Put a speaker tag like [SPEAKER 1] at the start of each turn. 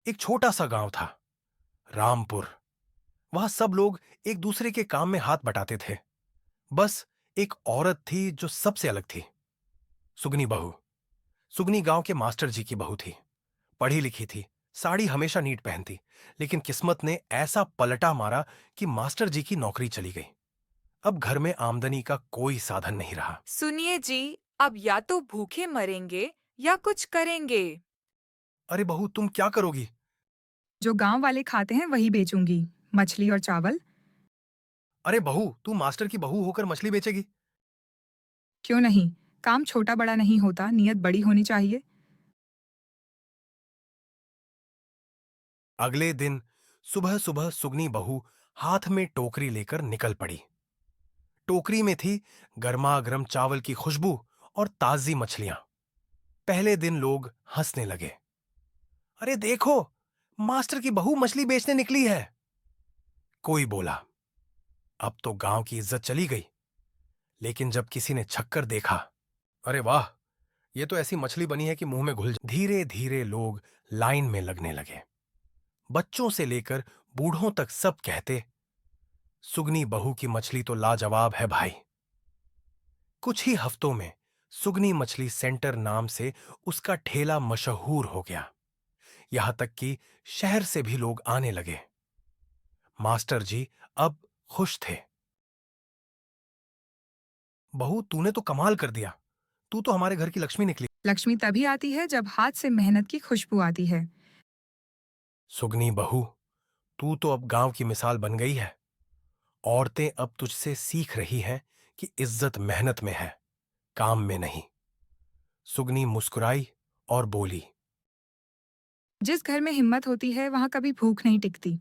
[SPEAKER 1] एक छोटा सा गांव था, रामपुर। वहां सब लोग एक दूसरे के काम में हाथ बटाते थे। बस एक औरत थी जो सबसे अलग थी, सुगनी बहू। सुगनी गांव के मास्टर जी की बहू थी। पढ़ी लिखी थी, साड़ी हमेशा नीट पहनती। लेकिन किस्मत ने ऐसा पलटा मारा कि मास्टर जी की नौकरी चली गई। अब घर में आमदनी का कोई साधन नहीं रहा।
[SPEAKER 2] सुनिए जी, अब या तो भूखे मरेंगे या कुछ करेंगे।
[SPEAKER 1] अरे बहू, तुम क्या करोगी?
[SPEAKER 3] जो गांव वाले खाते हैं वही बेचूंगी। मछली और चावल।
[SPEAKER 1] अरे बहू, तू मास्टर की बहू होकर मछली बेचेगी?
[SPEAKER 3] क्यों नहीं? काम छोटा बड़ा नहीं होता, नियत बड़ी होनी चाहिए।
[SPEAKER 1] अगले दिन सुबह सुबह सुगनी बहू हाथ में टोकरी लेकर निकल पड़ी। टोकरी में थी गर्मा-गर्म चावल की खुशबू और ताजी मछलियां। पहले दिन लोग हंसने लगे। अरे देखो, मास्टर की बहू मछली बेचने निकली है। कोई बोला। अब तो गांव की इज्जत चली गई। लेकिन जब किसी ने छक्कर देखा, अरे वाह, ये तो ऐसी मछली बनी है कि मुंह में घुल जाए। धीरे धीरे लोग लाइन में लगने लगे। बच्चों से लेकर बूढ़ों तक सब कहते, सुगनी बहू की मछली तो लाजवाब है भाई। कुछ ही हफ्तों में सुगनी मछली सेंटर नाम से उसका ठेला मशहूर हो गया। यहां तक कि शहर से भी लोग आने लगे। मास्टर जी अब खुश थे। बहू, तूने तो कमाल कर दिया। तू तो हमारे घर की लक्ष्मी निकली।
[SPEAKER 3] लक्ष्मी तभी आती है जब हाथ से मेहनत की खुशबू आती है।
[SPEAKER 1] सुगनी बहू, तू तो अब गांव की मिसाल बन गई है। औरतें अब तुझसे सीख रही हैं कि इज्जत मेहनत में है, काम में नहीं। सुगनी मुस्कुराई और बोली।
[SPEAKER 3] जिस घर में हिम्मत होती है वहां कभी भूख नहीं टिकती।